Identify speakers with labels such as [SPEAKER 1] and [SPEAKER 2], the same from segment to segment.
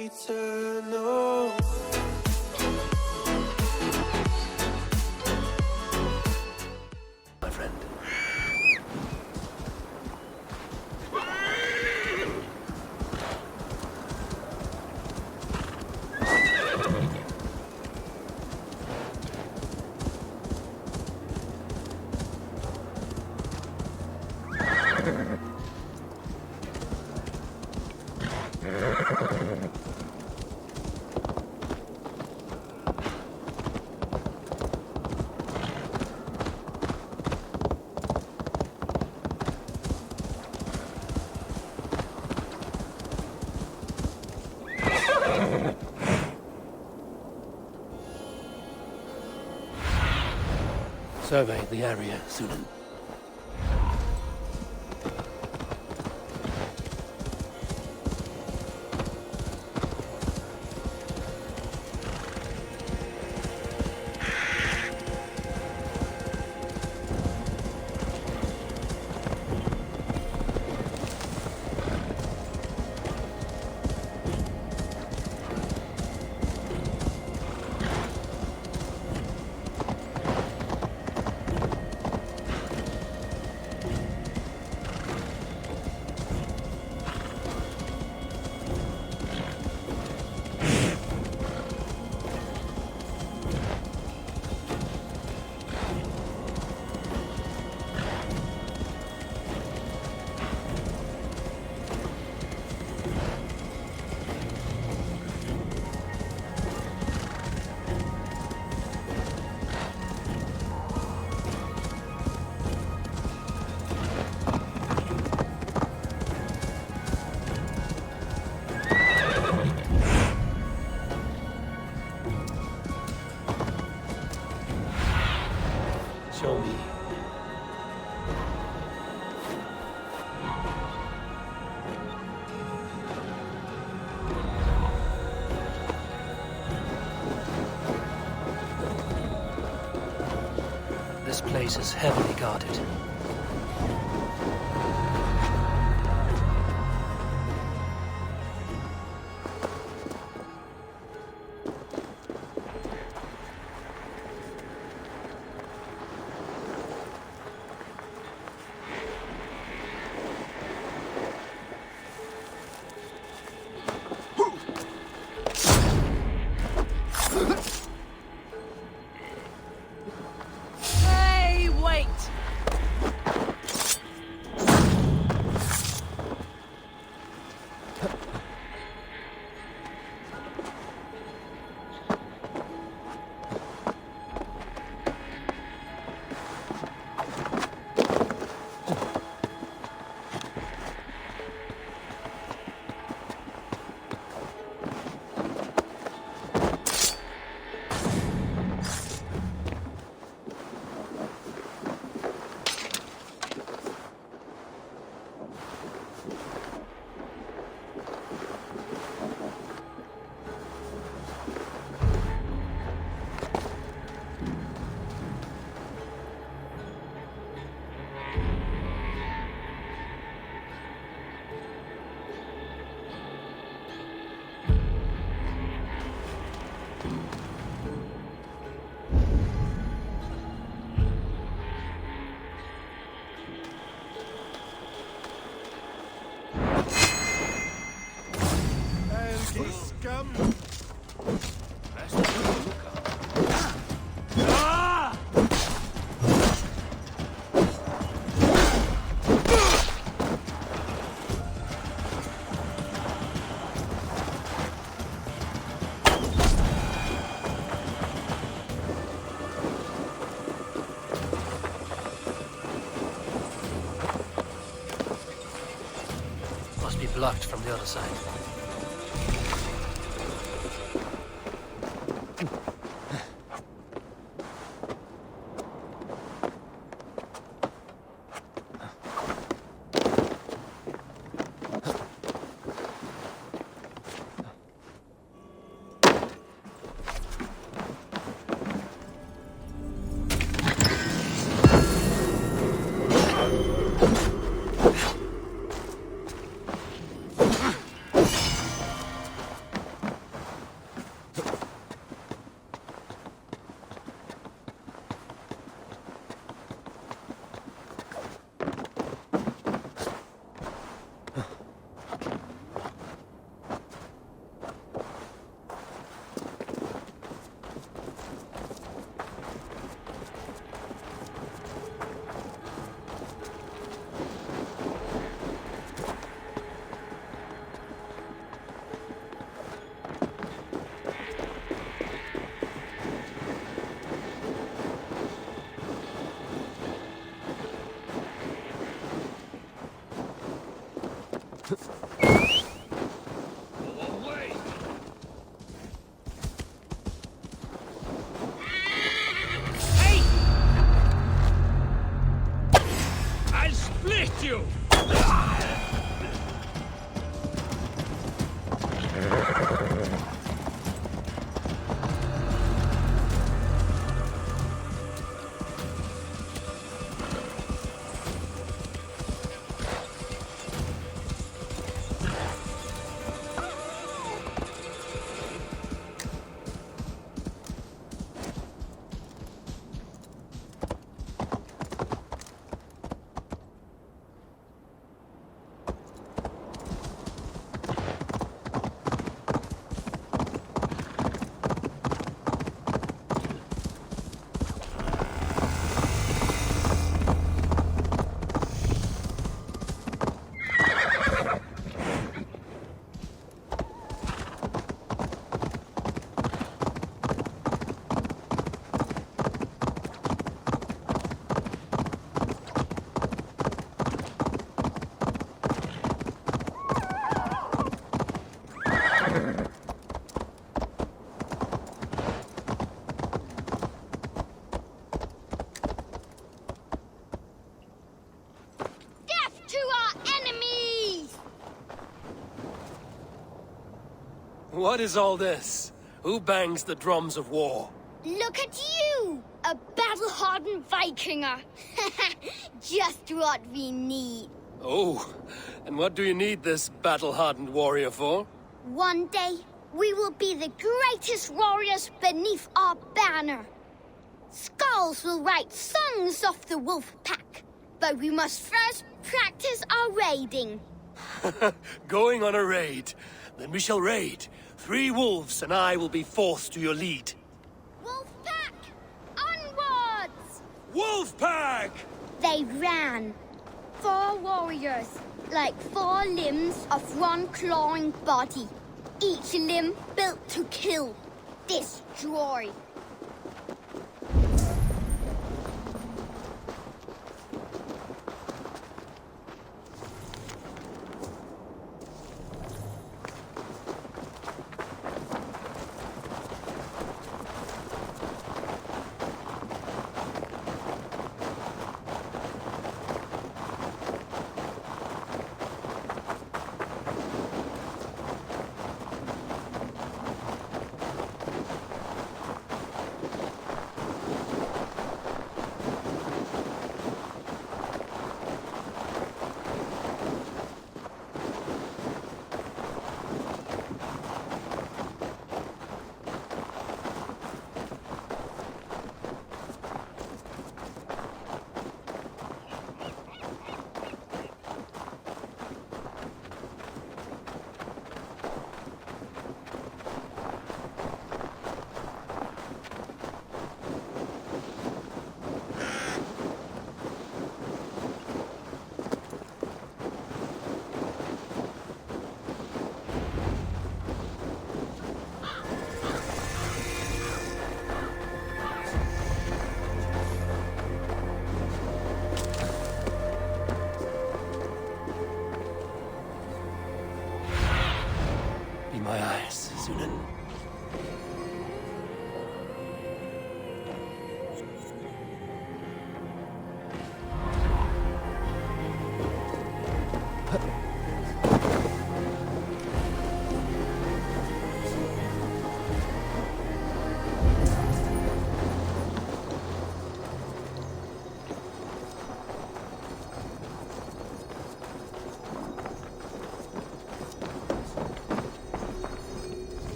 [SPEAKER 1] eternal.
[SPEAKER 2] My friend. Survey the area, Sunan. Show me. This place is heavily guarded. Must be blocked from the other side.
[SPEAKER 1] Away! Hey! I'll split you!
[SPEAKER 2] What is all this? Who bangs the drums of war?
[SPEAKER 3] Look at you! A battle-hardened Vikinger! Just what we need.
[SPEAKER 2] Oh, and what do you need this battle-hardened warrior for?
[SPEAKER 3] One day, we will be the greatest warriors beneath our banner. Skulls will write songs of the wolf pack, but we must first practice our raiding.
[SPEAKER 2] Going on a raid. Then we shall raid. 3 wolves and I will be forced to your lead.
[SPEAKER 3] Wolf pack! Onwards!
[SPEAKER 2] Wolf pack!
[SPEAKER 3] They ran. 4 warriors, like 4 limbs of one clawing body. Each limb built to kill, destroy.
[SPEAKER 2] My eyes, Sunan.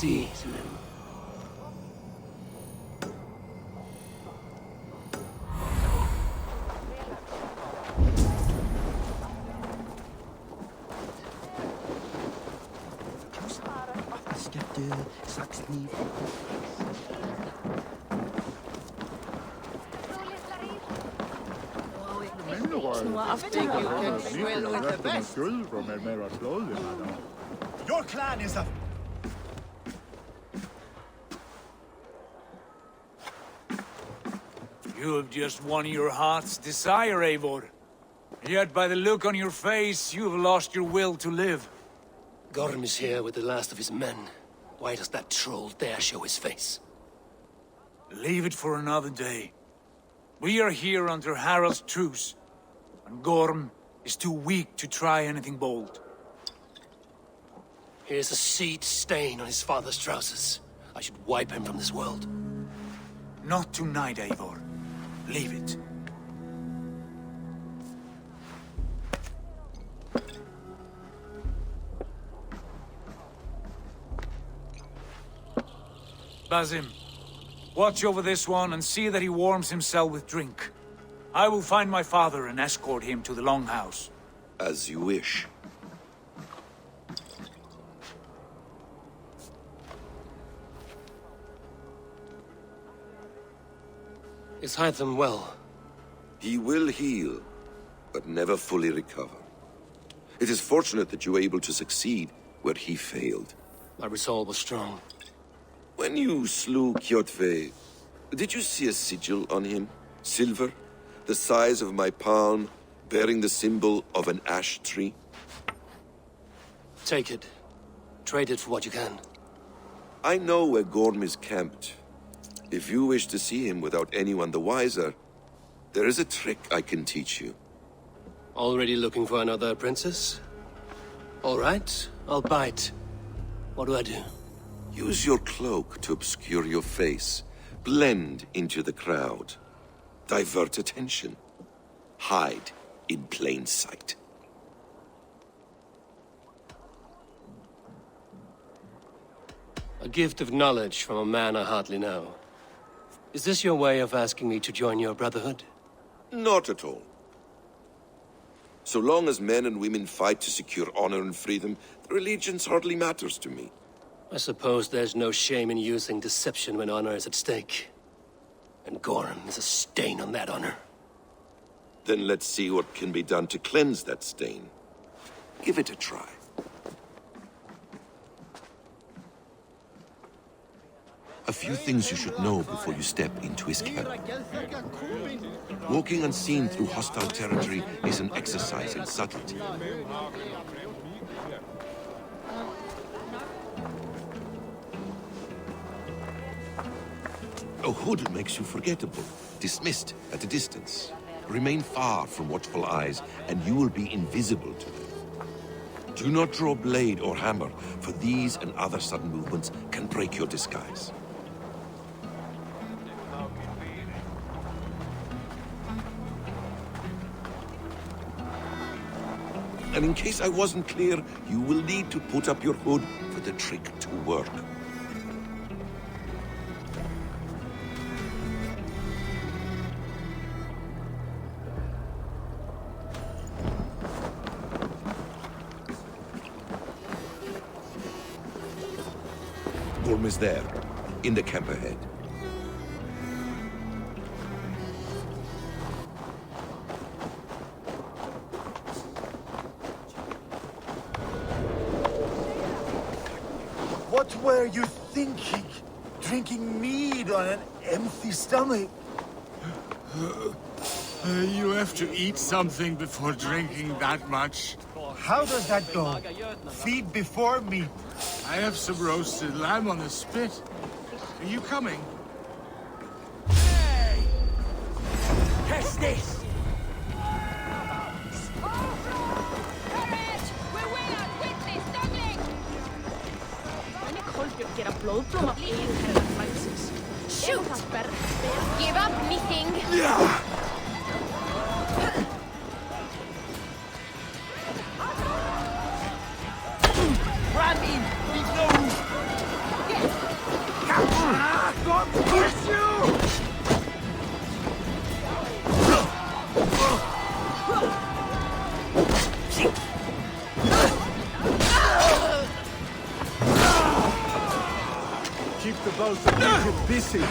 [SPEAKER 2] see.
[SPEAKER 4] Your clan is a...
[SPEAKER 1] You have just won your heart's desire, Eivor. Yet by the look on your face, you have lost your will to live.
[SPEAKER 2] غورم is here with the last of his men. Why does that troll dare show his face?
[SPEAKER 1] Leave it for another day. We are here under Harald's truce, and غورم is too weak to try anything bold.
[SPEAKER 2] Here's a seed stain on his father's trousers. I should wipe him from this world.
[SPEAKER 1] Not tonight, Eivor. Leave it. Basim, watch over this one and see that he warms himself with drink. I will find my father and escort him to the Longhouse.
[SPEAKER 5] As you wish.
[SPEAKER 2] Is Hytham well?
[SPEAKER 5] He will heal, but never fully recover. It is fortunate that you were able to succeed where he failed.
[SPEAKER 2] My resolve was strong.
[SPEAKER 5] When you slew Kjotve, did you see a sigil on him? Silver, the size of my palm, bearing the symbol of an ash tree?
[SPEAKER 2] Take it. Trade it for what you can.
[SPEAKER 5] I know where Gorm is camped. If you wish to see him without anyone the wiser, there is a trick I can teach you.
[SPEAKER 2] Already looking for another princess? All right, I'll bite. What do I do?
[SPEAKER 5] Use your cloak to obscure your face. Blend into the crowd. Divert attention. Hide in plain sight.
[SPEAKER 2] A gift of knowledge from a man I hardly know. Is this your way of asking me to join your brotherhood?
[SPEAKER 5] Not at all. So long as men and women fight to secure honor and freedom, their allegiance hardly matters to me.
[SPEAKER 2] I suppose there's no shame in using deception when honor is at stake. And غورم is a stain on that honor.
[SPEAKER 5] Then let's see what can be done to cleanse that stain. Give it a try. A few things you should know before you step into his camp. Walking unseen through hostile territory is an exercise in subtlety. A hood makes you forgettable, dismissed at a distance. Remain far from watchful eyes, and you will be invisible to them. Do not draw blade or hammer, for these and other sudden movements can break your disguise. And in case I wasn't clear, you will need to put up your hood for the trick to work. غورم is there, in the camp ahead.
[SPEAKER 4] What were you thinking? Drinking mead on an empty stomach?
[SPEAKER 6] You have to eat something before drinking that much.
[SPEAKER 4] How does that go? Feed before meat.
[SPEAKER 6] I have some roasted lamb on the spit. Are you coming?
[SPEAKER 1] Hey! Test this!
[SPEAKER 3] Courage! We will not witness stumbling!
[SPEAKER 7] Gera blóðblóm af yfirherra fræðsins.
[SPEAKER 3] Shoot! Give up, meeting!
[SPEAKER 7] Run in! Leave no room!
[SPEAKER 3] Get
[SPEAKER 4] skulls to keep you busy.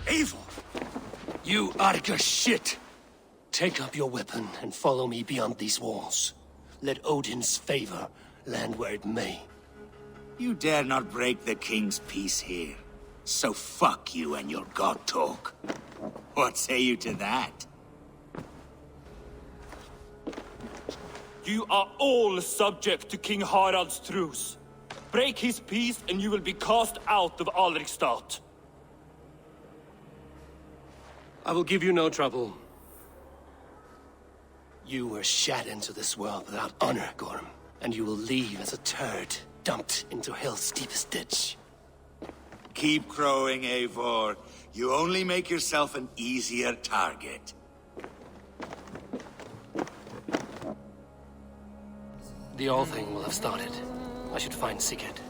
[SPEAKER 1] Eivor!
[SPEAKER 2] You arrogant shit! Take up your weapon and follow me beyond these walls. Let Odin's favor land where it may.
[SPEAKER 8] You dare not break the king's peace here. So fuck you and your god talk. What say you to that?
[SPEAKER 9] You are all subject to King Harald's truce. Break his peace and you will be cast out of Alrikstad.
[SPEAKER 2] I will give you no trouble. You were shat into this world without honor, Gorm, and you will leave as a turd dumped into hell's deepest ditch.
[SPEAKER 8] Keep crowing, Eivor. You only make yourself an easier target.
[SPEAKER 2] The All Thing will have started. I should find Sigurd.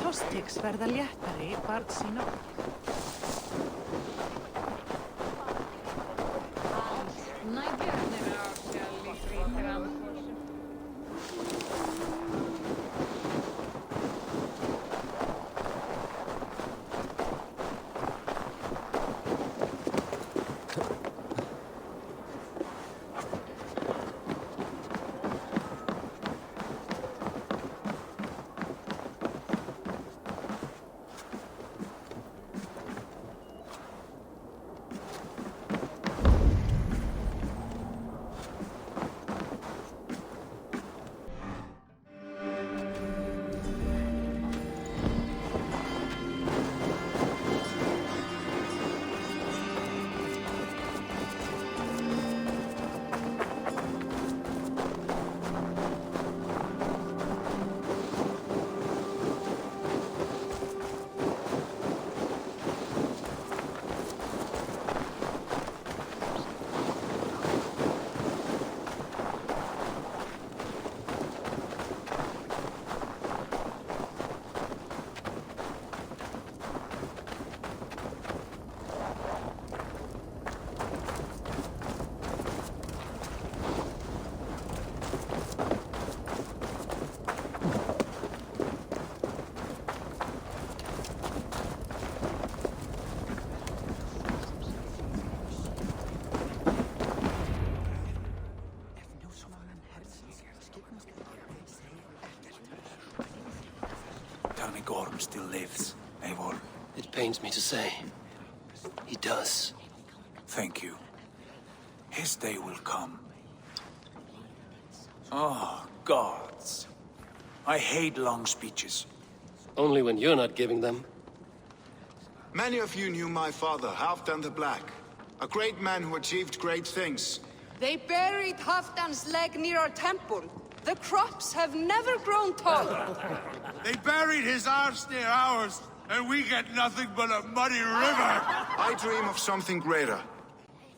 [SPEAKER 7] Tostiks verða léttari barn sína.
[SPEAKER 1] Gorm still lives, Eivor.
[SPEAKER 2] It pains me to say. He does.
[SPEAKER 1] Thank you. His day will come. Oh, gods. I hate long speeches.
[SPEAKER 2] Only when you're not giving them.
[SPEAKER 10] Many of you knew my father, Halfdan the Black. A great man who achieved great things.
[SPEAKER 7] They buried Halfdan's leg near our temple. The crops have never grown taller.
[SPEAKER 6] They buried his arse near ours, and we get nothing but a muddy river.
[SPEAKER 10] I dream of something greater.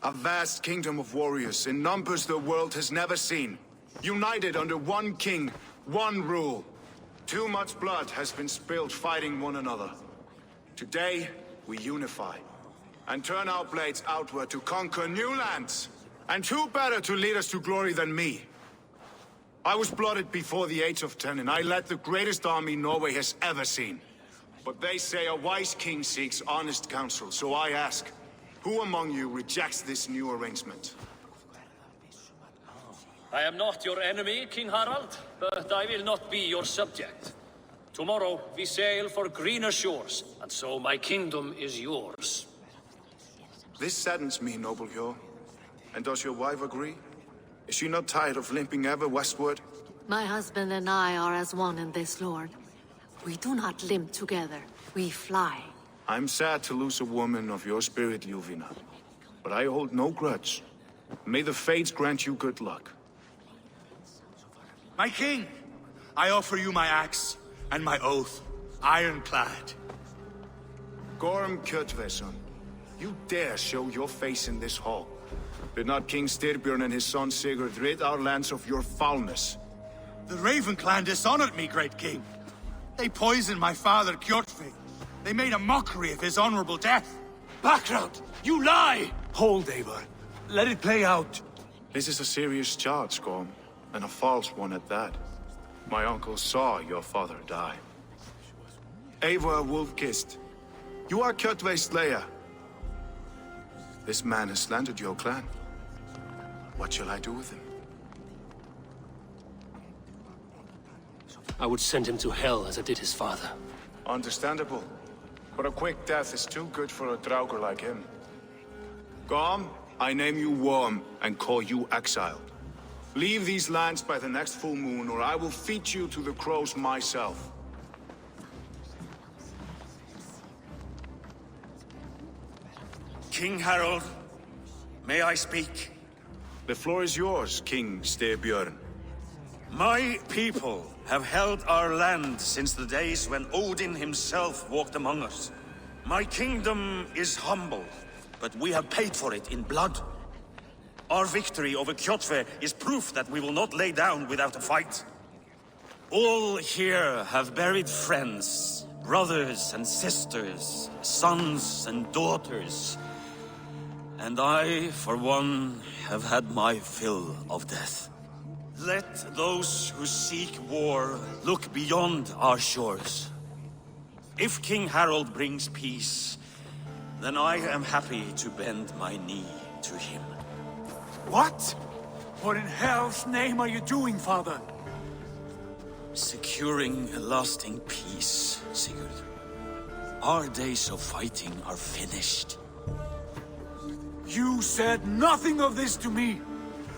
[SPEAKER 10] A vast kingdom of warriors in numbers the world has never seen. United under one king, one rule. Too much blood has been spilled fighting one another. Today, we unify and turn our blades outward to conquer new lands. And who better to lead us to glory than me? I was blooded before the age of 10, and I led the greatest army Norway has ever seen. But they say a wise king seeks honest counsel, so I ask, who among you rejects this new arrangement?
[SPEAKER 11] I am not your enemy, King Harald, but I will not be your subject. Tomorrow we sail for greener shores, and so my kingdom is yours.
[SPEAKER 10] This saddens me, noble Hjor. And does your wife agree? Is she not tired of limping ever westward?
[SPEAKER 12] My husband and I are as one in this, Lord. We do not limp together, we fly.
[SPEAKER 10] I'm sad to lose a woman of your spirit, Ljuvina. But I hold no grudge. May the fates grant you good luck.
[SPEAKER 6] My king, I offer you my axe and my oath, ironclad.
[SPEAKER 10] Gorm Kjotveson, you dare show your face in this hall. Did not King Styrbjörn and his son Sigurd rid our lands of your foulness?
[SPEAKER 6] The Raven clan dishonored me, great king. They poisoned my father, Kjotve. They made a mockery of his honorable death.
[SPEAKER 1] Background! You lie! Hold, Eivor. Let it play out.
[SPEAKER 10] This is a serious charge, Gorm, and a false one at that. My uncle saw your father die. Eivor Wolf-Kissed, you are Kjotve's slayer. This man has slandered your clan. What shall I do with him?
[SPEAKER 2] I would send him to hell as I did his father.
[SPEAKER 10] Understandable. But a quick death is too good for a Draugr like him. Gorm, I name you Worm and call you exiled. Leave these lands by the next full moon, or I will feed you to the crows myself.
[SPEAKER 8] King Harald, may I speak?
[SPEAKER 10] The floor is yours, King Styrbjörn.
[SPEAKER 8] My people have held our land since the days when Odin himself walked among us. My kingdom is humble, but we have paid for it in blood. Our victory over Kjotve is proof that we will not lay down without a fight. All here have buried friends, brothers and sisters, sons and daughters. And I, for one, have had my fill of death. Let those who seek war look beyond our shores. If King Harald brings peace, then I am happy to bend my knee to him.
[SPEAKER 1] What? What in hell's name are you doing, father?
[SPEAKER 8] Securing a lasting peace, Sigurd. Our days of fighting are finished.
[SPEAKER 1] You said nothing of this to me.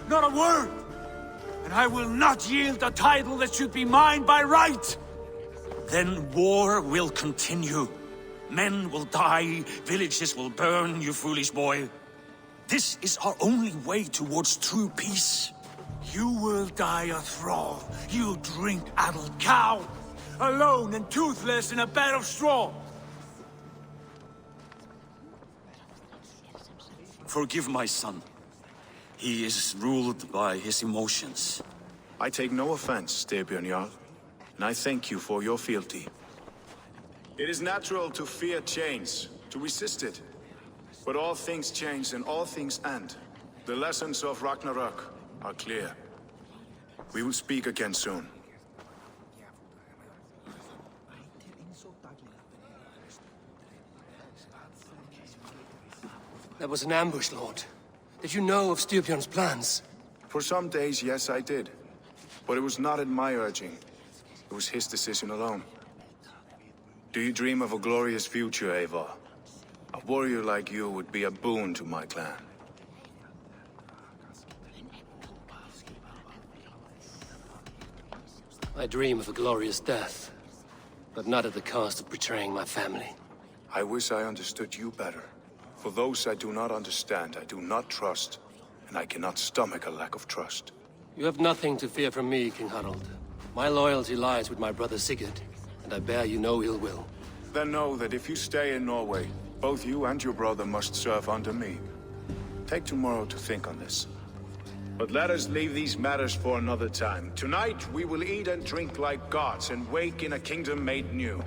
[SPEAKER 1] Not a word. And I will not yield a title that should be mine by right.
[SPEAKER 8] Then war will continue. Men will die, villages will burn, you foolish boy. This is our only way towards true peace.
[SPEAKER 1] You will die a thrall, you drink-addled cow. Alone and toothless in a bed of straw.
[SPEAKER 8] Forgive my son. He is ruled by his emotions.
[SPEAKER 10] I take no offense, Styrbjörn Jarl, and I thank you for your fealty. It is natural to fear change, to resist it. But all things change and all things end. The lessons of Ragnarok are clear. We will speak again soon.
[SPEAKER 2] That was an ambush, Lord. Did you know of Styrbjörn's plans?
[SPEAKER 10] For some days, yes, I did. But it was not at my urging. It was his decision alone. Do you dream of a glorious future, Eivor? A warrior like you would be a boon to my clan.
[SPEAKER 2] I dream of a glorious death, but not at the cost of betraying my family.
[SPEAKER 10] I wish I understood you better. For those I do not understand, I do not trust, and and I cannot stomach a lack of trust.
[SPEAKER 2] You have nothing to fear from me, King Harald. My loyalty lies with my brother Sigurd, and I bear you no ill will.
[SPEAKER 10] Then know that if you stay in Norway, both you and your brother must serve under me. Take tomorrow to think on this. But let us leave these matters for another time. Tonight, we will eat and drink like gods and wake in a kingdom made new.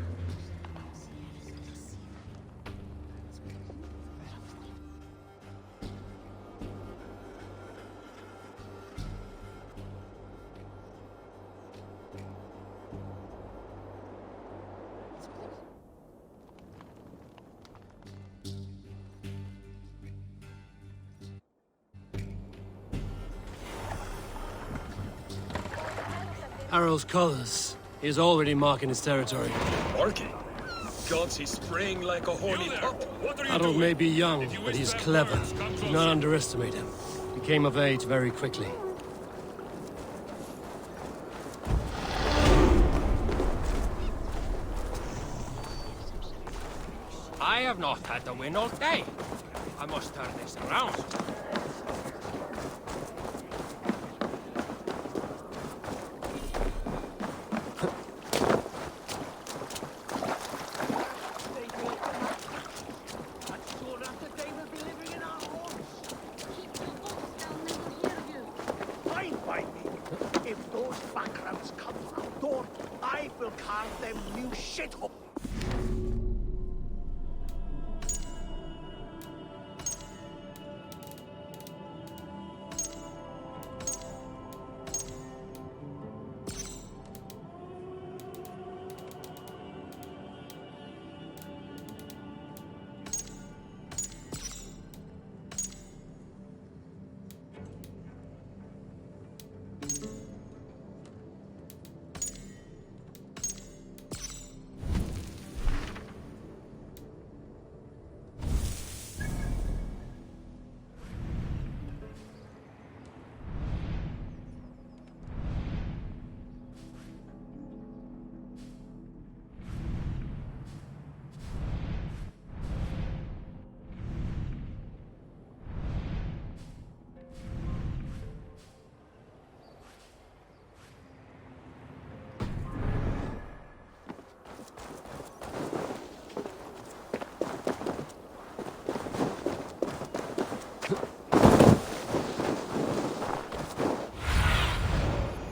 [SPEAKER 2] Harald's colors. He is already marking his territory.
[SPEAKER 13] Marking? Gods, he's spraying like a horny pup.
[SPEAKER 2] Harold may be young, but he's clever. Do not underestimate him. He came of age very quickly.
[SPEAKER 14] I have not had the wind all day. I must turn this around.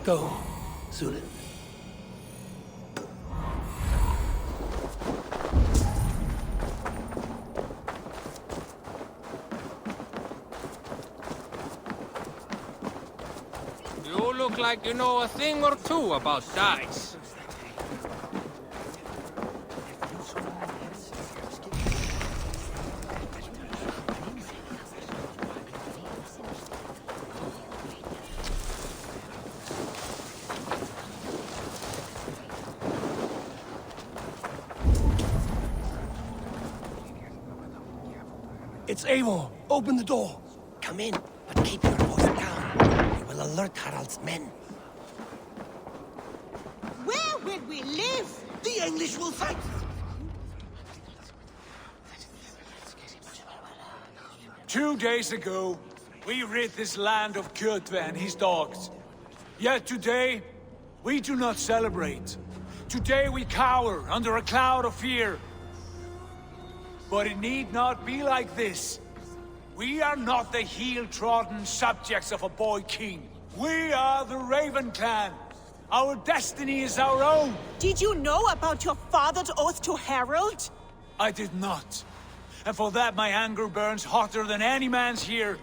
[SPEAKER 2] Go, Zulin.
[SPEAKER 14] You look like you know a thing or two about dice.
[SPEAKER 2] It's Eivor! Open the door!
[SPEAKER 15] Come in, but keep your voice down. We will alert Harald's men.
[SPEAKER 16] Where will we live?
[SPEAKER 15] The English will fight!
[SPEAKER 1] 2 days ago, we rid this land of Kjotve and his dogs. Yet today, we do not celebrate. Today we cower under a cloud of fear. But it need not be like this. We are not the heel-trodden subjects of a boy king. We are the Raven clan. Our destiny is our own.
[SPEAKER 16] Did you know about your father's oath to Harald?
[SPEAKER 1] I did not. And for that my anger burns hotter than any man's here.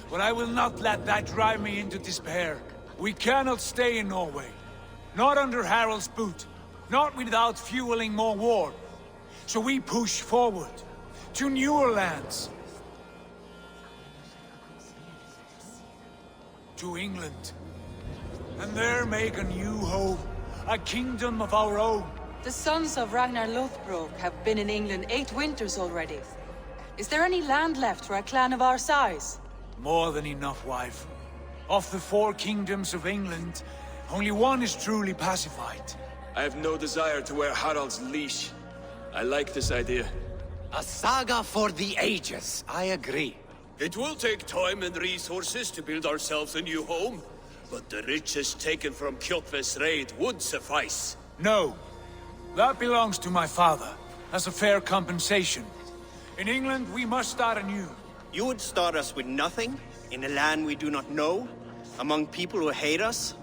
[SPEAKER 1] But I will not let that drive me into despair. We cannot stay in Norway. Not under Harald's boot. Not without fueling more war. So we push forward, to newer lands. To England. And there make a new home, a kingdom of our own.
[SPEAKER 7] The sons of Ragnar Lothbrok have been in England 8 winters already. Is there any land left for a clan of our size?
[SPEAKER 1] More than enough, wife. Of the 4 kingdoms of England, only one is truly pacified.
[SPEAKER 13] I have no desire to wear Harald's leash. I like this idea.
[SPEAKER 15] A saga for the ages, I agree.
[SPEAKER 2] It will take time and resources to build ourselves a new home, but the riches taken from Kjotve's raid would suffice.
[SPEAKER 1] No. That belongs to my father, as a fair compensation. In England, we must start anew.
[SPEAKER 17] You would start us with nothing? In a land we do not know? Among people who hate us?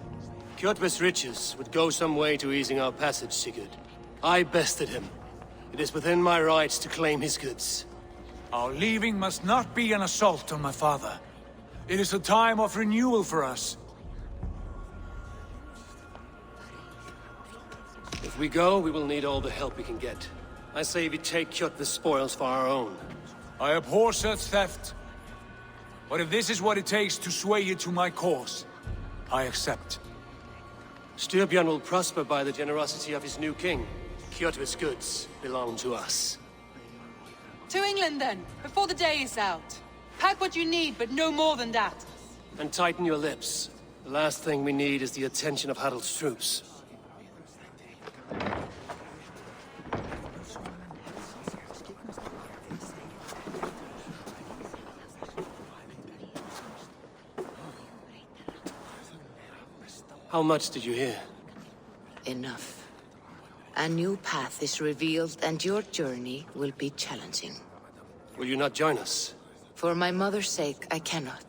[SPEAKER 2] Kjotve's riches would go some way to easing our passage, Sigurd. I bested him. It is within my rights to claim his goods.
[SPEAKER 1] Our leaving must not be an assault on my father. It is a time of renewal for us.
[SPEAKER 2] If we go, we will need all the help we can get. I say we take Kjotve's spoils for our own.
[SPEAKER 1] I abhor such theft. But if this is what it takes to sway you to my cause, I accept.
[SPEAKER 2] Styrbjörn will prosper by the generosity of his new king. Kjotve's goods belong to us.
[SPEAKER 7] To England, then, before the day is out. Pack what you need, but no more than that.
[SPEAKER 2] And tighten your lips. The last thing we need is the attention of Harald's troops. How much did you hear?
[SPEAKER 18] Enough. A new path is revealed, and your journey will be challenging.
[SPEAKER 2] Will you not join us?
[SPEAKER 18] For my mother's sake, I cannot.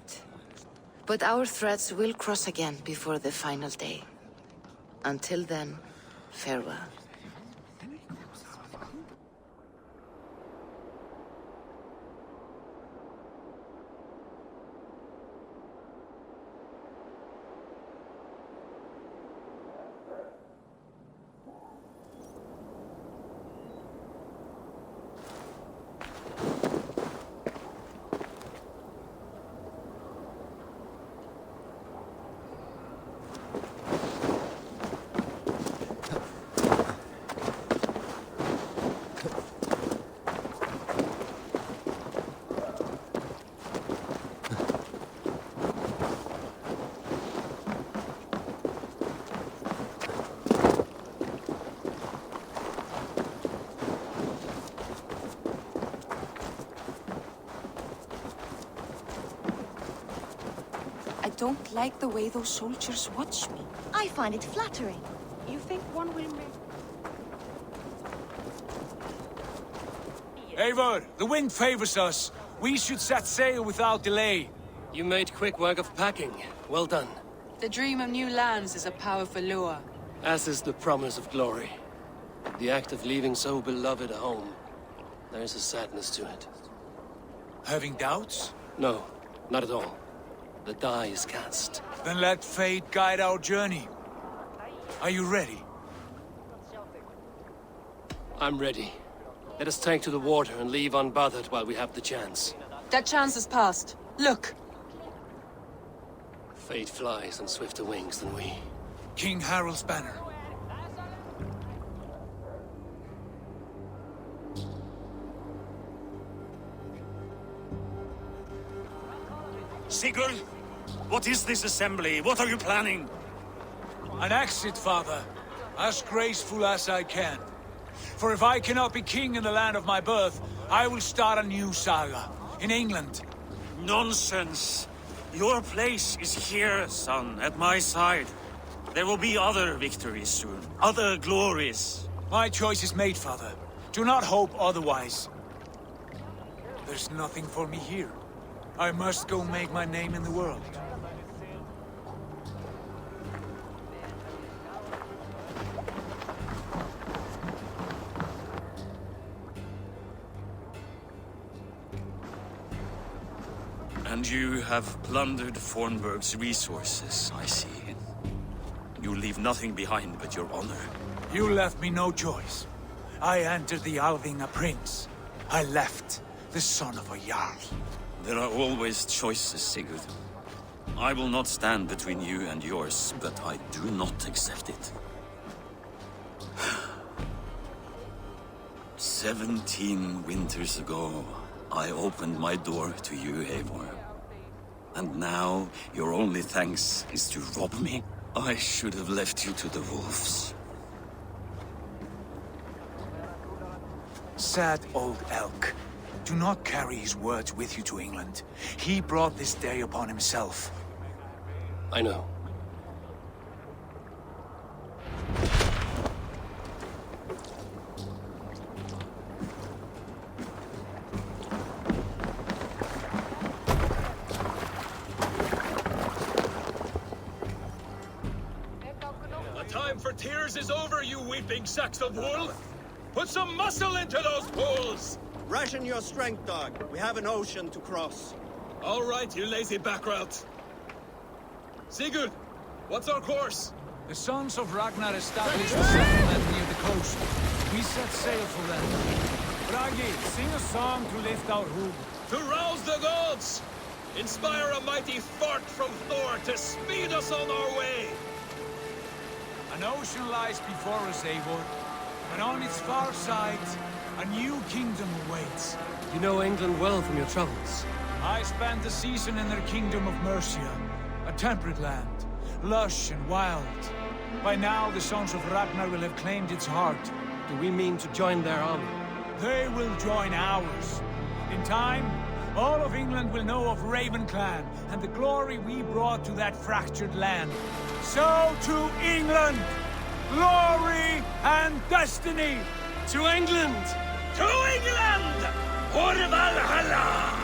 [SPEAKER 18] But our threads will cross again before the final day. Until then, farewell.
[SPEAKER 19] I don't like the way those soldiers watch me.
[SPEAKER 3] I find it flattering.
[SPEAKER 19] You think one will make...
[SPEAKER 1] Eivor, the wind favors us. We should set sail without delay.
[SPEAKER 2] You made quick work of packing. Well done.
[SPEAKER 7] The dream of new lands is a powerful lure.
[SPEAKER 2] As is the promise of glory. The act of leaving so beloved a home. There is a sadness to it.
[SPEAKER 1] Having doubts?
[SPEAKER 2] No, not at all. The die is cast.
[SPEAKER 1] Then let fate guide our journey. Are you ready?
[SPEAKER 2] I'm ready. Let us take to the water and leave unbothered while we have the chance.
[SPEAKER 7] That chance is past. Look!
[SPEAKER 2] Fate flies on swifter wings than we.
[SPEAKER 1] King Harald's banner.
[SPEAKER 8] Sigurd, what is this assembly? What are you planning?
[SPEAKER 1] An exit, father. As graceful as I can. For if I cannot be king in the land of my birth, I will start a new saga. In England.
[SPEAKER 8] Nonsense. Your place is here, son, at my side. There will be other victories soon. Other glories.
[SPEAKER 1] My choice is made, father. Do not hope otherwise. There's nothing for me here. I must go make my name in the world.
[SPEAKER 8] And you have plundered Fornburg's resources, I see. You leave nothing behind but your honor.
[SPEAKER 1] You left me no choice. I entered the Alving a prince. I left the son of a Jarl.
[SPEAKER 8] There are always choices, Sigurd. I will not stand between you and yours, but I do not accept it. 17 winters ago, I opened my door to you, Eivor. And now, your only thanks is to rob me? I should have left you to the wolves.
[SPEAKER 1] Sad old elk. Do not carry his words with you to England. He brought this day upon himself.
[SPEAKER 2] I know.
[SPEAKER 13] The time for tears is over, you weeping sacks of wool! Put some muscle into those pools!
[SPEAKER 17] Ration your strength, dog. We have an ocean to cross.
[SPEAKER 13] All right, you lazy backrout. Sigurd, what's our course?
[SPEAKER 1] The sons of Ragnar established a settlement near the coast. We set sail for them. Bragi, sing a song to lift our hood.
[SPEAKER 13] To rouse the gods! Inspire a mighty fart from Thor to speed us on our way!
[SPEAKER 1] An ocean lies before us, Eivor, and on its far side, a new kingdom awaits.
[SPEAKER 2] You know England well from your travels.
[SPEAKER 1] I spent a season in their kingdom of Mercia, a temperate land, lush and wild. By now, the sons of Ragnar will have claimed its heart.
[SPEAKER 2] Do we mean to join their army?
[SPEAKER 1] They will join ours. In time, all of England will know of Ravenclan and the glory we brought to that fractured land. So to England! Glory and destiny!
[SPEAKER 2] To England!
[SPEAKER 13] To England! For Valhalla!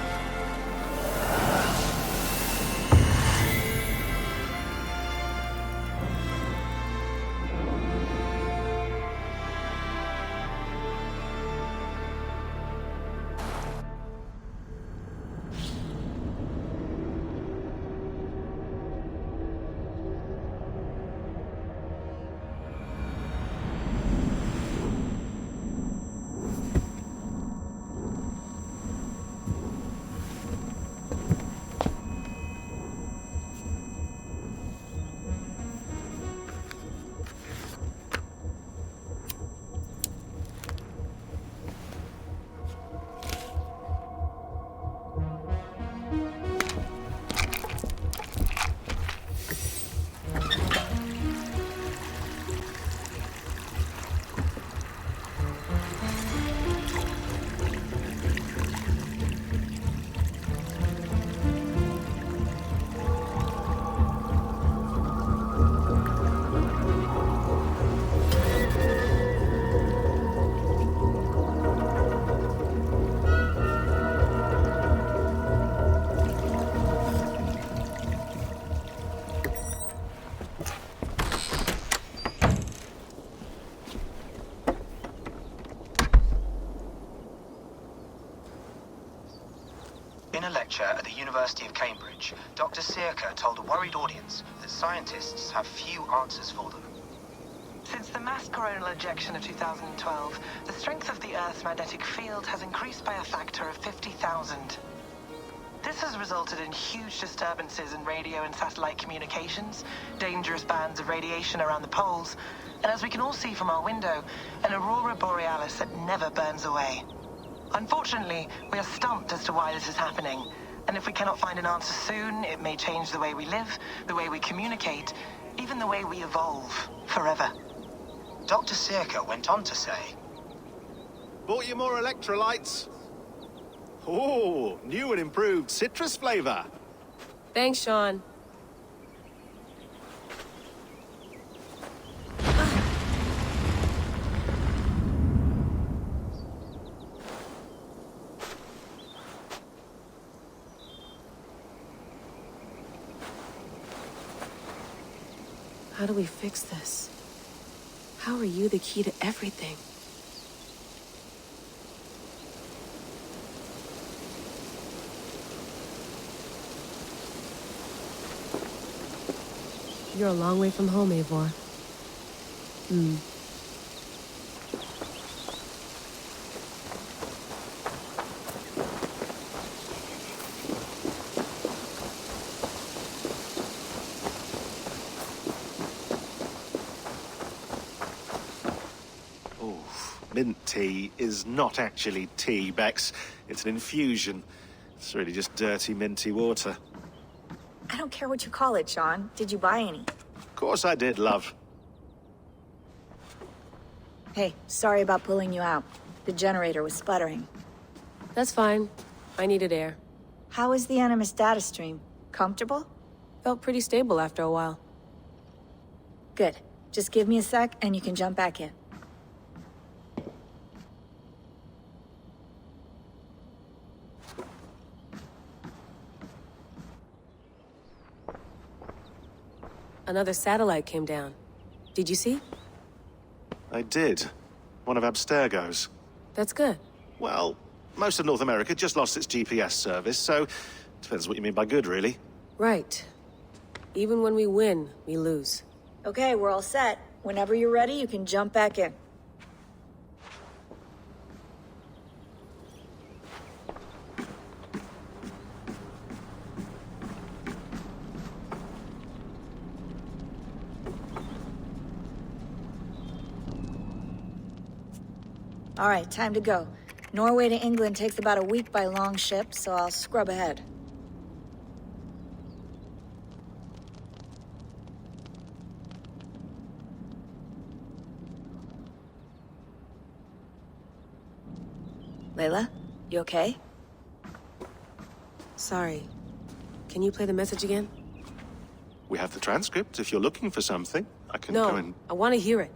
[SPEAKER 20] In a lecture at the University of Cambridge, Dr. Sierka told a worried audience that scientists have few answers for them.
[SPEAKER 21] Since the mass coronal ejection of 2012, the strength of the Earth's magnetic field has increased by a factor of 50,000. This has resulted in huge disturbances in radio and satellite communications, dangerous bands of radiation around the poles, and as we can all see from our window, an aurora borealis that never burns away. Unfortunately, we are stumped as to why this is happening, and if we cannot find an answer soon, it may change the way we live, the way we communicate, even the way we evolve, forever.
[SPEAKER 20] Dr. Sierka went on to say,
[SPEAKER 22] Bought you more electrolytes? Oh, new and improved citrus flavor.
[SPEAKER 23] Thanks, Sean. How do we fix this? How are you the key to everything? You're a long way from home, Eivor.
[SPEAKER 22] Mint tea is not actually tea, Bex. It's an infusion. It's really just dirty, minty water.
[SPEAKER 24] I don't care what you call it, Sean. Did you buy any?
[SPEAKER 22] Of course I did, love.
[SPEAKER 24] Hey, sorry about pulling you out. The generator was sputtering.
[SPEAKER 23] That's fine. I needed air.
[SPEAKER 24] How is the Animus data stream? Comfortable?
[SPEAKER 23] Felt pretty stable after a while.
[SPEAKER 24] Good. Just give me a sec and you can jump back in.
[SPEAKER 23] Another satellite came down. Did you see?
[SPEAKER 22] I did. One of Abstergo's.
[SPEAKER 23] That's good.
[SPEAKER 22] Well, most of North America just lost its GPS service, so depends what you mean by good, really.
[SPEAKER 23] Right. Even when we win, we lose.
[SPEAKER 24] Okay, we're all set. Whenever you're ready, you can jump back in. All right, time to go. Norway to England takes about a week by long ship, so I'll scrub ahead. Layla, you okay?
[SPEAKER 23] Sorry. Can you play the message again?
[SPEAKER 22] We have the transcript. If you're looking for something, I can go and...
[SPEAKER 23] No, I want to hear it.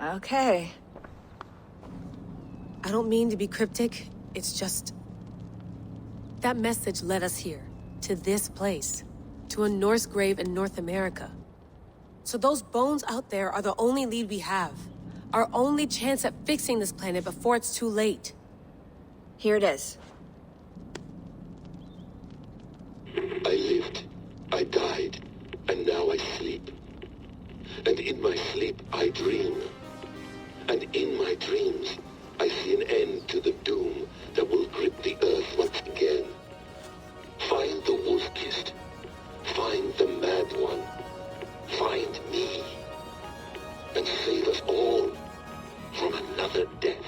[SPEAKER 24] Okay.
[SPEAKER 23] I don't mean to be cryptic. It's just... that message led us here. To this place. To a Norse grave in North America. So those bones out there are the only lead we have. Our only chance at fixing this planet before it's too late.
[SPEAKER 24] Here it is.
[SPEAKER 4] I lived, I died, and now I sleep. And in my sleep I dream. And in my dreams, I see an end to the doom that will grip the earth once again. Find the wolf-kissed. Find the mad one. Find me. And save us all from another death.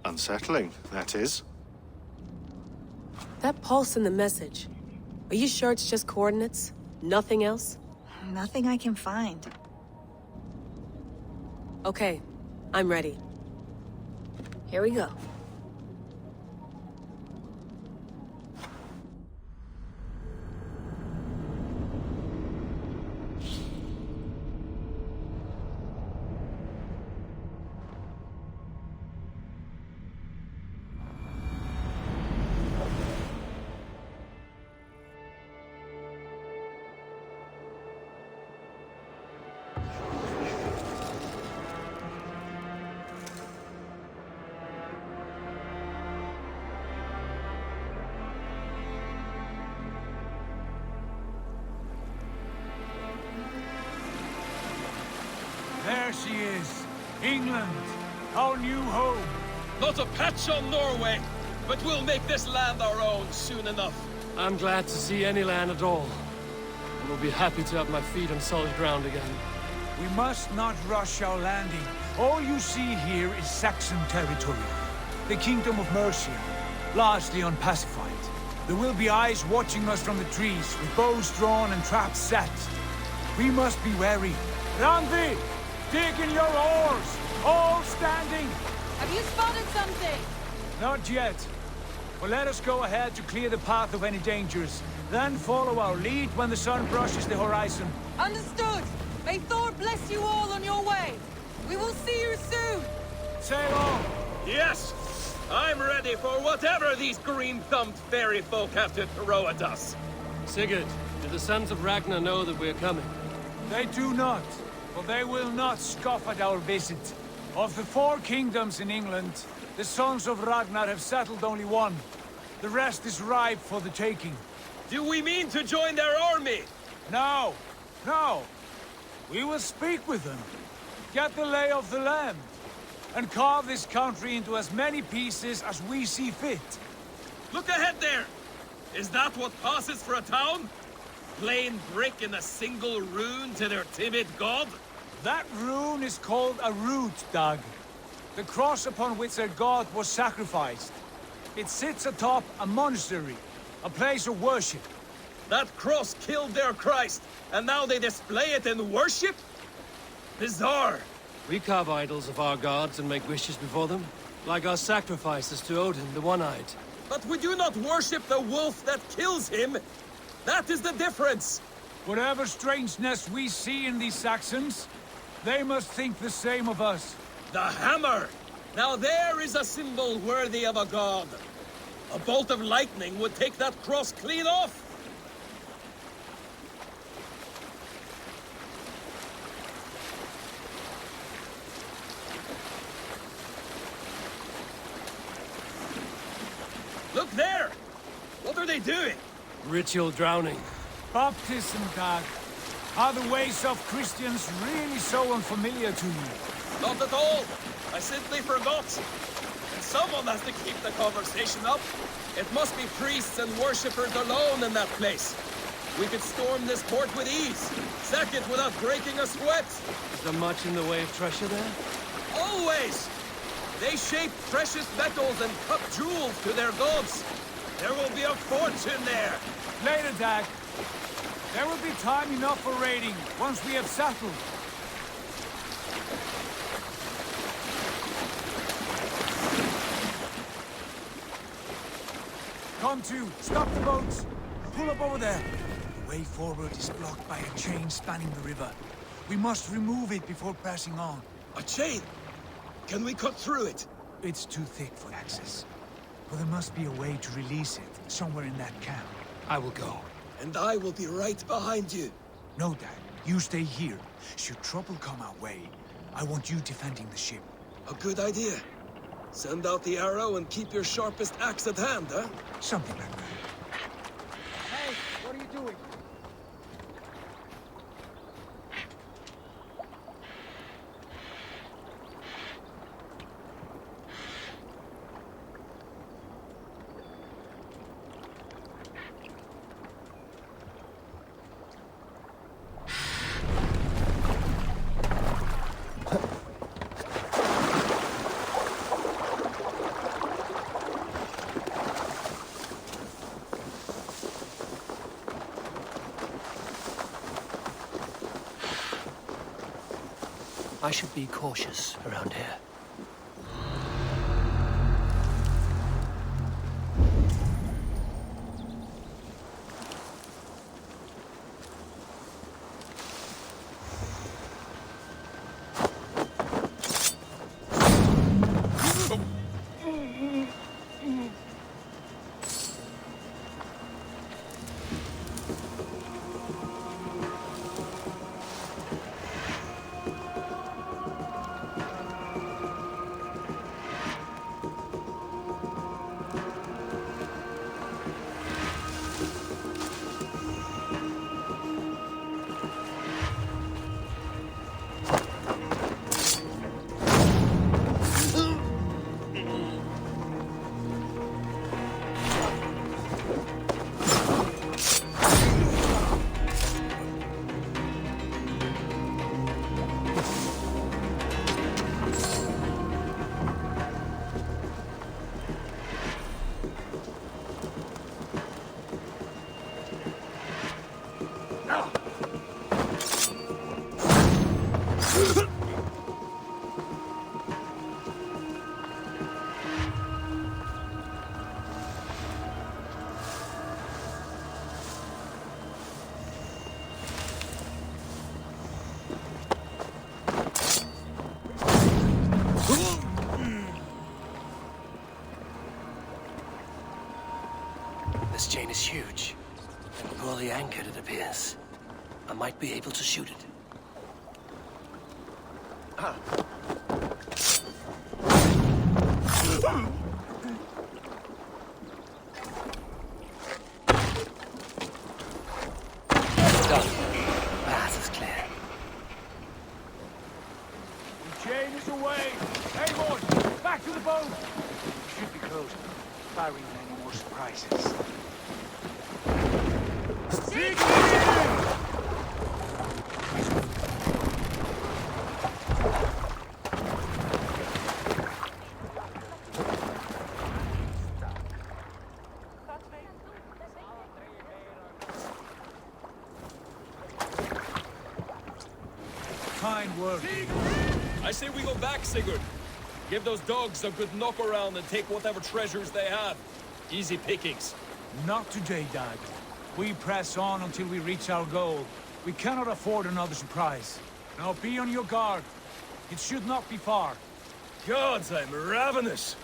[SPEAKER 22] Unsettling, that is.
[SPEAKER 23] That pulse in the message. Are you sure it's just coordinates? Nothing else?
[SPEAKER 24] Nothing I can find.
[SPEAKER 23] Okay, I'm ready.
[SPEAKER 24] Here we go.
[SPEAKER 1] There she is. England, our new home.
[SPEAKER 13] Not a patch on Norway, but we'll make this land our own soon enough.
[SPEAKER 2] I'm glad to see any land at all. And will be happy to have my feet on solid ground again.
[SPEAKER 1] We must not rush our landing. All you see here is Saxon territory. The Kingdom of Mercia, largely unpacified. There will be eyes watching us from the trees, with bows drawn and traps set. We must be wary. Randi! Dig in your oars! All standing!
[SPEAKER 7] Have you spotted something?
[SPEAKER 1] Not yet. But let us go ahead to clear the path of any dangers. Then follow our lead when the sun brushes the horizon.
[SPEAKER 7] Understood! May Thor bless you all on your way! We will see you soon!
[SPEAKER 1] Sail on!
[SPEAKER 13] Yes! I'm ready for whatever these green-thumbed fairy folk have to throw at us.
[SPEAKER 2] Sigurd, do the sons of Ragnar know that we're coming?
[SPEAKER 1] They do not. But they will not scoff at our visit. Of the 4 kingdoms in England, the sons of Ragnar have settled only one. The rest is ripe for the taking.
[SPEAKER 13] Do we mean to join their army?
[SPEAKER 1] No. No. We will speak with them. Get the lay of the land. And carve this country into as many pieces as we see fit.
[SPEAKER 13] Look ahead there! Is that what passes for a town? Plain brick in a single rune to their timid god?
[SPEAKER 1] That rune is called a root, Dag. The cross upon which their god was sacrificed. It sits atop a monastery, a place of worship.
[SPEAKER 13] That cross killed their Christ, and now they display it in worship? Bizarre.
[SPEAKER 14] We carve idols of our gods and make wishes before them, like our sacrifices to Odin, the One-Eyed.
[SPEAKER 13] But we do not worship the wolf that kills him. That is the difference.
[SPEAKER 1] Whatever strangeness we see in these Saxons, they must think the same of us.
[SPEAKER 13] The hammer! Now there is a symbol worthy of a god. A bolt of lightning would take that cross clean off. Look there! What are they doing?
[SPEAKER 14] Ritual drowning.
[SPEAKER 1] Baptism, Dag. Are the ways of Christians really so unfamiliar to you?
[SPEAKER 13] Not at all. I simply forgot. And someone has to keep the conversation up. It must be priests and worshippers alone in that place. We could storm this port with ease. Sack it without breaking a sweat.
[SPEAKER 14] Is there much in the way of treasure there?
[SPEAKER 13] Always! They shape precious metals and cut jewels to their gods. There will be a fortune there.
[SPEAKER 1] Later, Dag. There will be time enough for raiding, once we have settled. Come to, stop the boats. Pull up over there. The way forward is blocked by a chain spanning the river. We must remove it before passing on.
[SPEAKER 13] A chain? Can we cut through it?
[SPEAKER 1] It's too thick for access. But there must be a way to release it, somewhere in that camp. I will go.
[SPEAKER 13] And I will be right behind you.
[SPEAKER 1] No, Dad. You stay here. Should trouble come our way, I want you defending the ship.
[SPEAKER 13] A good idea. Send out the arrow and keep your sharpest axe at hand, huh?
[SPEAKER 1] Something like that.
[SPEAKER 5] Hey, what are you doing?
[SPEAKER 2] I should be cautious around here. This chain is huge. And poorly anchored, it appears. I might be able to shoot it. Done. Path is clear.
[SPEAKER 1] The chain is away. Hey, boys, back to the boat. We should be close, barring any more surprises. Fine work.
[SPEAKER 13] I say we go back, Sigurd. Give those dogs a good knock around and take whatever treasures they have. Easy pickings.
[SPEAKER 1] Not today, Dag. We press on until we reach our goal. We cannot afford another surprise. Now be on your guard. It should not be far.
[SPEAKER 13] Gods, I'm ravenous.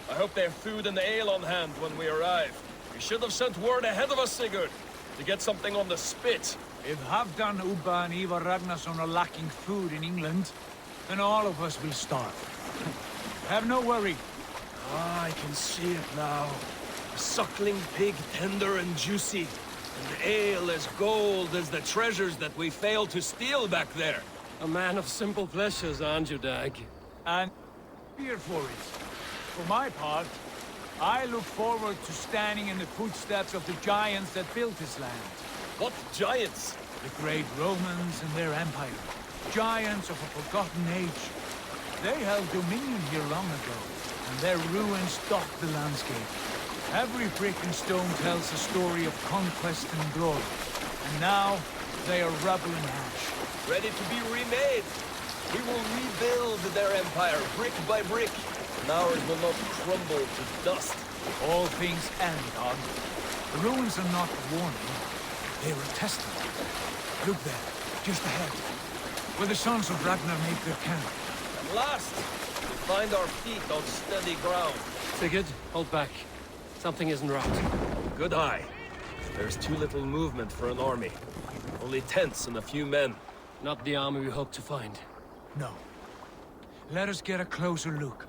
[SPEAKER 13] I hope they have food and ale on hand when we arrive. We should have sent word ahead of us, Sigurd, to get something on the spit.
[SPEAKER 1] If Halfdan, Ubba and Ivar Ragnarsson are lacking food in England, then all of us will starve. Have no worry.
[SPEAKER 13] Ah, I can see it now. A suckling pig, tender and juicy. And ale as gold as the treasures that we failed to steal back there.
[SPEAKER 14] A man of simple pleasures, aren't you, Dag?
[SPEAKER 1] And fear for it. For my part, I look forward to standing in the footsteps of the giants that built this land.
[SPEAKER 13] What giants?
[SPEAKER 1] The great Romans and their empire. Giants of a forgotten age. They held dominion here long ago, and their ruins dot the landscape. Every brick and stone tells a story of conquest and glory. And now, they are rubble and ash.
[SPEAKER 13] Ready to be remade. We will rebuild their empire, brick by brick. And ours will not crumble to dust.
[SPEAKER 1] All things end, Dog. The ruins are not a warning. They are a testament. Look there, just ahead, where the sons of Ragnar make their camp.
[SPEAKER 13] At last, we find our feet on steady ground.
[SPEAKER 14] Sigurd, hold back. Something isn't right.
[SPEAKER 13] Good eye. There's too little movement for an army. Only tents and a few men.
[SPEAKER 14] Not the army we hope to find.
[SPEAKER 1] No. Let us get a closer look.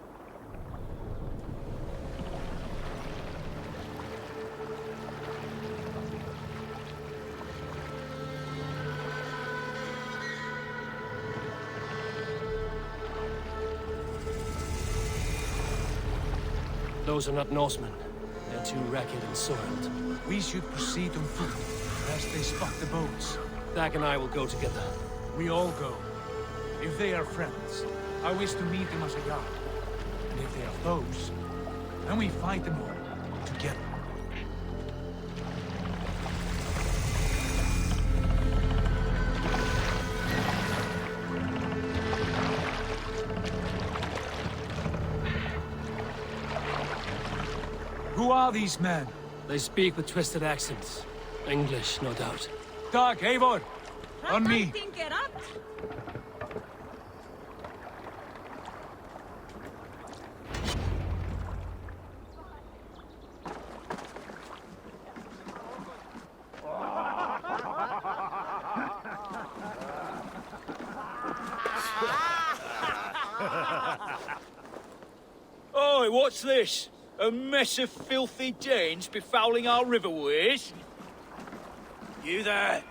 [SPEAKER 14] Those are not Norsemen. They're too ragged and soiled.
[SPEAKER 1] We should proceed on foot, lest they spot the boats.
[SPEAKER 14] Dag and I will go together.
[SPEAKER 1] We all go. If they are friends, I wish to meet them as a guard. And if they are foes, then we fight them all, together. Who are these men?
[SPEAKER 14] They speak with twisted accents. English, no doubt.
[SPEAKER 1] Dag, Eivor! On me!
[SPEAKER 6] Oi, what's this? A mess of filthy Danes befouling our riverways?
[SPEAKER 2] You there.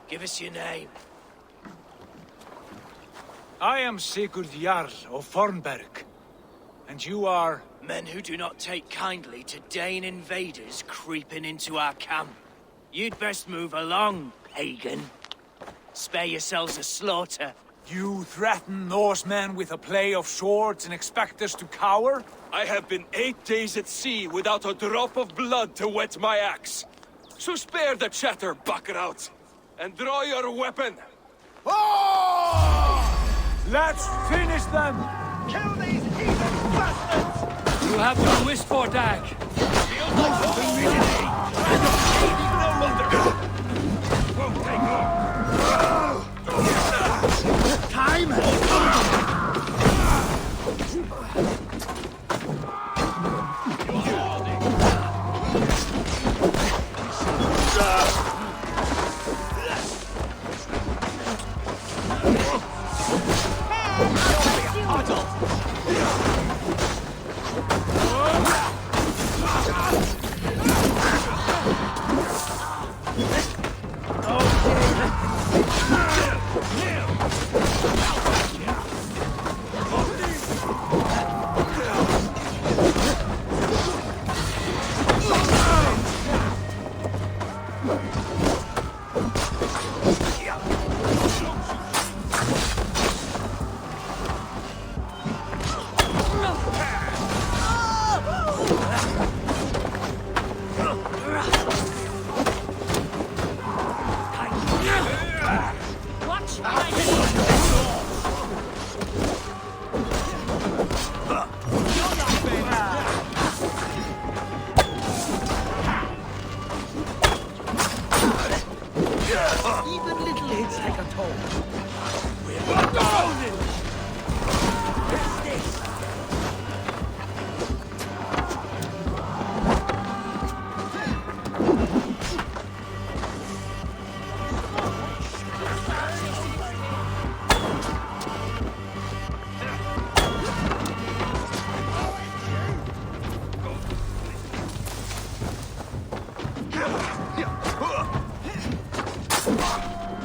[SPEAKER 2] Give us your name.
[SPEAKER 1] I am Sigurd Jarl of Fornberg. And you are?
[SPEAKER 2] Men who do not take kindly to Dane invaders creeping into our camp. You'd best move along, pagan. Spare yourselves a slaughter.
[SPEAKER 1] You threaten Norsemen with a play of swords and expect us to cower?
[SPEAKER 13] I have been 8 days at sea without a drop of blood to wet my axe. So spare the chatter, buckerout, and draw your weapon.
[SPEAKER 1] Oh! Let's finish them!
[SPEAKER 6] Kill these heathen bastards!
[SPEAKER 14] You have what you wished for, Dag.
[SPEAKER 6] Feels like holding me today. No wonder. Won't take long. Time has come!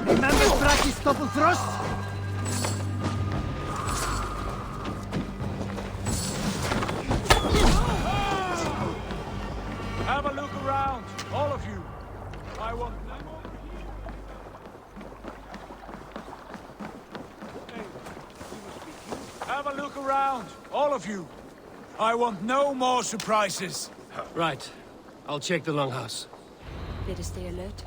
[SPEAKER 5] Remember practice double thrust?
[SPEAKER 1] Have a look around, all of you. I want no more. Have a look around, all of you. I want no more surprises.
[SPEAKER 14] Right. I'll check the longhouse.
[SPEAKER 19] Better stay alert.